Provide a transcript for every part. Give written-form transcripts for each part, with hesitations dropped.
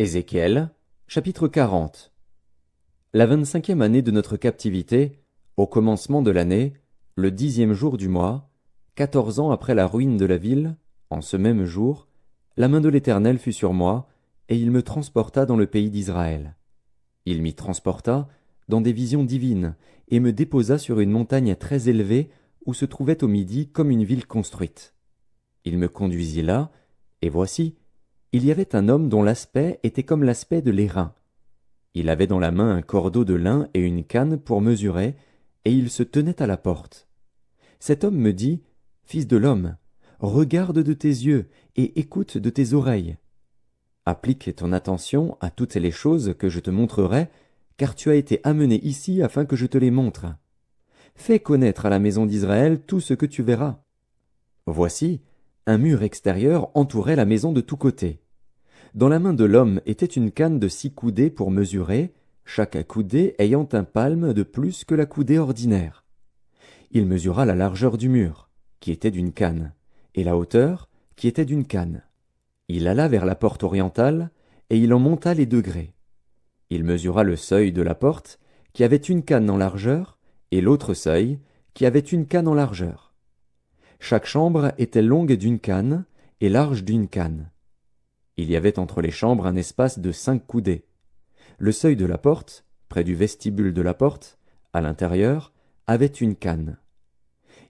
Ézéchiel, chapitre 40. La 25e année de notre captivité, au commencement de l'année, le 10e jour du mois, 14 ans après la ruine de la ville, en ce même jour, la main de l'Éternel fut sur moi, et il me transporta dans le pays d'Israël. Il m'y transporta dans des visions divines, et me déposa sur une montagne très élevée, où se trouvait au midi comme une ville construite. Il me conduisit là, et voici, il y avait un homme dont l'aspect était comme l'aspect de l'airain. Il avait dans la main un cordeau de lin et une canne pour mesurer, et il se tenait à la porte. Cet homme me dit, « Fils de l'homme, regarde de tes yeux et écoute de tes oreilles. Applique ton attention à toutes les choses que je te montrerai, car tu as été amené ici afin que je te les montre. Fais connaître à la maison d'Israël tout ce que tu verras. » Voici, un mur extérieur entourait la maison de tous côtés. Dans la main de l'homme était une canne de 6 coudées pour mesurer, chaque coudée ayant un palme de plus que la coudée ordinaire. Il mesura la largeur du mur, qui était d'une canne, et la hauteur, qui était d'une canne. Il alla vers la porte orientale, et il en monta les degrés. Il mesura le seuil de la porte, qui avait une canne en largeur, et l'autre seuil, qui avait une canne en largeur. Chaque chambre était longue d'une canne et large d'une canne. Il y avait entre les chambres un espace de 5 coudées. Le seuil de la porte, près du vestibule de la porte, à l'intérieur, avait une canne.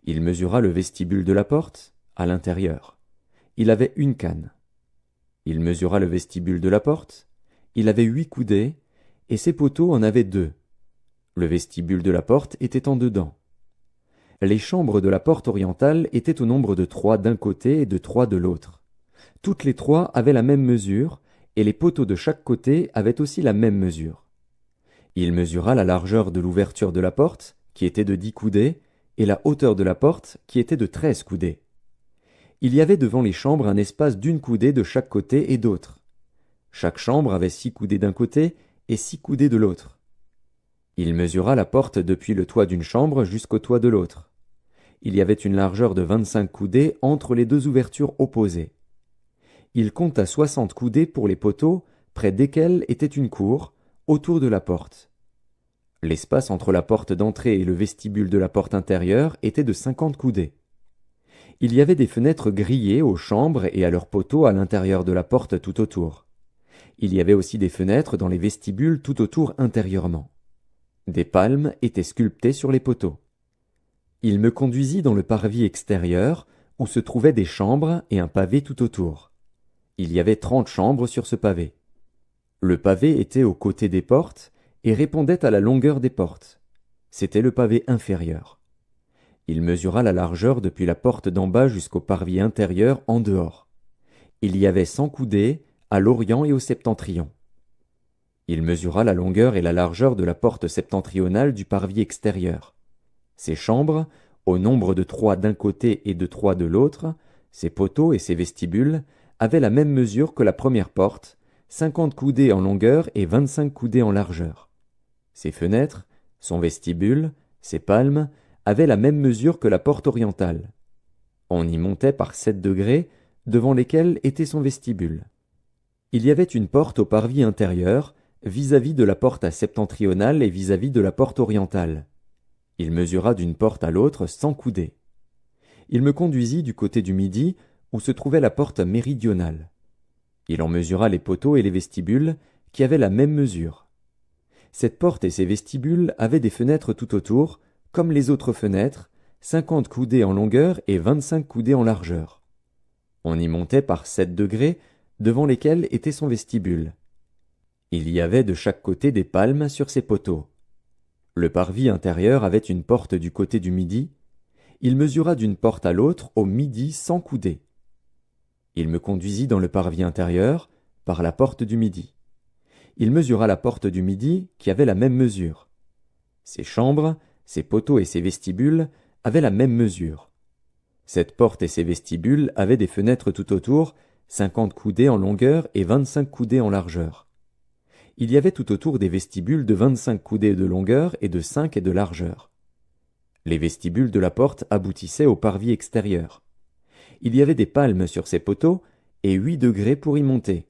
Il mesura le vestibule de la porte, à l'intérieur. Il avait une canne. Il mesura le vestibule de la porte. Il avait 8 coudées, et ses poteaux en avaient 2. Le vestibule de la porte était en dedans. Les chambres de la porte orientale étaient au nombre de 3 d'un côté et de 3 de l'autre. Toutes les 3 avaient la même mesure, et les poteaux de chaque côté avaient aussi la même mesure. Il mesura la largeur de l'ouverture de la porte, qui était de 10 coudées, et la hauteur de la porte, qui était de 13 coudées. Il y avait devant les chambres un espace d'1 coudée de chaque côté et d'autre. Chaque chambre avait 6 coudées d'un côté et 6 coudées de l'autre. Il mesura la porte depuis le toit d'une chambre jusqu'au toit de l'autre. Il y avait une largeur de 25 coudées entre les 2 ouvertures opposées. Il compta 60 coudées pour les poteaux, près desquels était une cour, autour de la porte. L'espace entre la porte d'entrée et le vestibule de la porte intérieure était de 50 coudées. Il y avait des fenêtres grillées aux chambres et à leurs poteaux à l'intérieur de la porte tout autour. Il y avait aussi des fenêtres dans les vestibules tout autour intérieurement. Des palmes étaient sculptées sur les poteaux. Il me conduisit dans le parvis extérieur, où se trouvaient des chambres et un pavé tout autour. Il y avait 30 chambres sur ce pavé. Le pavé était aux côtés des portes et répondait à la longueur des portes. C'était le pavé inférieur. Il mesura la largeur depuis la porte d'en bas jusqu'au parvis intérieur en dehors. Il y avait 100 coudées à l'orient et au septentrion. Il mesura la longueur et la largeur de la porte septentrionale du parvis extérieur. Ces chambres, au nombre de 3 d'un côté et de 3 de l'autre, ses poteaux et ses vestibules, avaient la même mesure que la première porte, 50 coudées en longueur et 25 coudées en largeur. Ses fenêtres, son vestibule, ses palmes, avaient la même mesure que la porte orientale. On y montait par 7 degrés, devant lesquels était son vestibule. Il y avait une porte au parvis intérieur, vis-à-vis de la porte septentrionale et vis-à-vis de la porte orientale. Il mesura d'une porte à l'autre 100 coudées. Il me conduisit du côté du midi, où se trouvait la porte méridionale. Il en mesura les poteaux et les vestibules, qui avaient la même mesure. Cette porte et ses vestibules avaient des fenêtres tout autour, comme les autres fenêtres, 50 coudées en longueur et 25 coudées en largeur. On y montait par 7 degrés, devant lesquels était son vestibule. Il y avait de chaque côté des palmes sur ses poteaux. Le parvis intérieur avait une porte du côté du midi. Il mesura d'une porte à l'autre au midi 100 coudées. Il me conduisit dans le parvis intérieur, par la porte du midi. Il mesura la porte du midi, qui avait la même mesure. Ses chambres, ses poteaux et ses vestibules avaient la même mesure. Cette porte et ses vestibules avaient des fenêtres tout autour, 50 coudées en longueur et 25 coudées en largeur. Il y avait tout autour des vestibules de 25 coudées de longueur et de 5 de largeur. Les vestibules de la porte aboutissaient au parvis extérieur. Il y avait des palmes sur ces poteaux et 8 degrés pour y monter.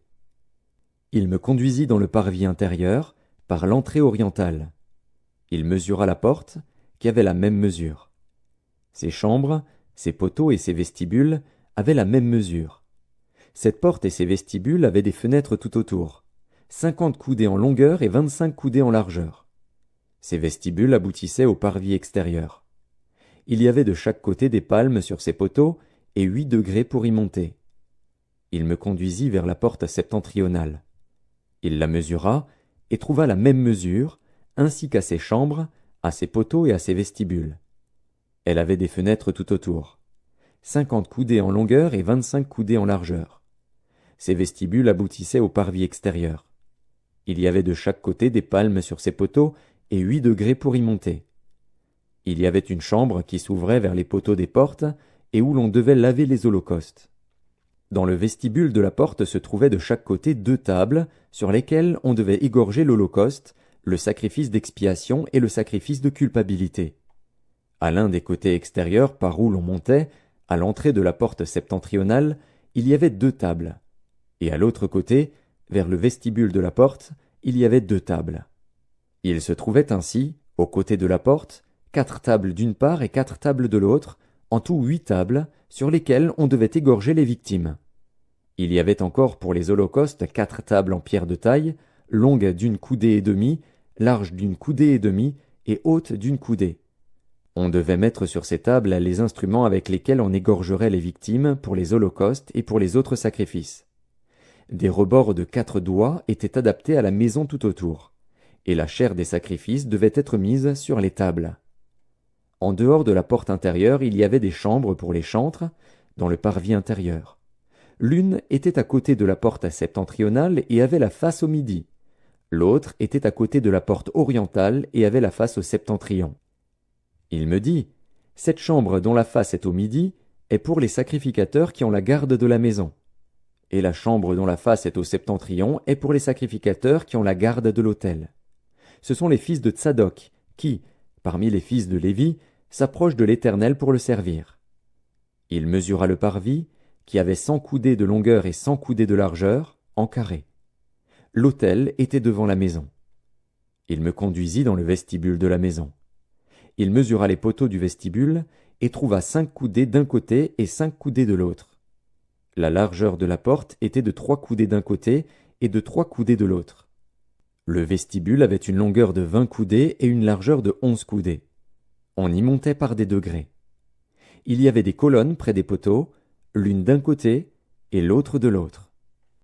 Il me conduisit dans le parvis intérieur, par l'entrée orientale. Il mesura la porte, qui avait la même mesure. Ses chambres, ses poteaux et ses vestibules avaient la même mesure. Cette porte et ses vestibules avaient des fenêtres tout autour, 50 coudées en longueur et 25 coudées en largeur. Ces vestibules aboutissaient au parvis extérieur. Il y avait de chaque côté des palmes sur ces poteaux et 8 degrés pour y monter. Il me conduisit vers la porte septentrionale. Il la mesura et trouva la même mesure, ainsi qu'à ses chambres, à ses poteaux et à ses vestibules. Elle avait des fenêtres tout autour, 50 coudées en longueur et 25 coudées en largeur. Ces vestibules aboutissaient au parvis extérieur. Il y avait de chaque côté des palmes sur ces poteaux et 8 degrés pour y monter. Il y avait une chambre qui s'ouvrait vers les poteaux des portes et où l'on devait laver les holocaustes. Dans le vestibule de la porte se trouvaient de chaque côté 2 tables sur lesquelles on devait égorger l'holocauste, le sacrifice d'expiation et le sacrifice de culpabilité. À l'un des côtés extérieurs par où l'on montait, à l'entrée de la porte septentrionale, il y avait 2 tables. Et à l'autre côté, vers le vestibule de la porte, il y avait 2 tables. Il se trouvait ainsi, aux côtés de la porte, 4 tables d'une part et 4 tables de l'autre, en tout 8 tables, sur lesquelles on devait égorger les victimes. Il y avait encore pour les holocaustes 4 tables en pierre de taille, longues d'1 coudée et demie, larges d'1 coudée et demie et hautes d'1 coudée. On devait mettre sur ces tables les instruments avec lesquels on égorgerait les victimes pour les holocaustes et pour les autres sacrifices. Des rebords de 4 doigts étaient adaptés à la maison tout autour, et la chair des sacrifices devait être mise sur les tables. En dehors de la porte intérieure, il y avait des chambres pour les chantres, dans le parvis intérieur. L'une était à côté de la porte septentrionale et avait la face au midi. L'autre était à côté de la porte orientale et avait la face au septentrion. Il me dit, « Cette chambre dont la face est au midi est pour les sacrificateurs qui ont la garde de la maison. Et la chambre dont la face est au septentrion est pour les sacrificateurs qui ont la garde de l'autel. Ce sont les fils de Tsadok qui, parmi les fils de Lévi, s'approchent de l'Éternel pour le servir. » Il mesura le parvis, qui avait 100 coudées de longueur et 100 coudées de largeur, en carré. L'autel était devant la maison. Il me conduisit dans le vestibule de la maison. Il mesura les poteaux du vestibule et trouva 5 coudées d'un côté et 5 coudées de l'autre. La largeur de la porte était de 3 coudées d'un côté et de 3 coudées de l'autre. Le vestibule avait une longueur de 20 coudées et une largeur de 11 coudées. On y montait par des degrés. Il y avait des colonnes près des poteaux, l'une d'un côté et l'autre de l'autre.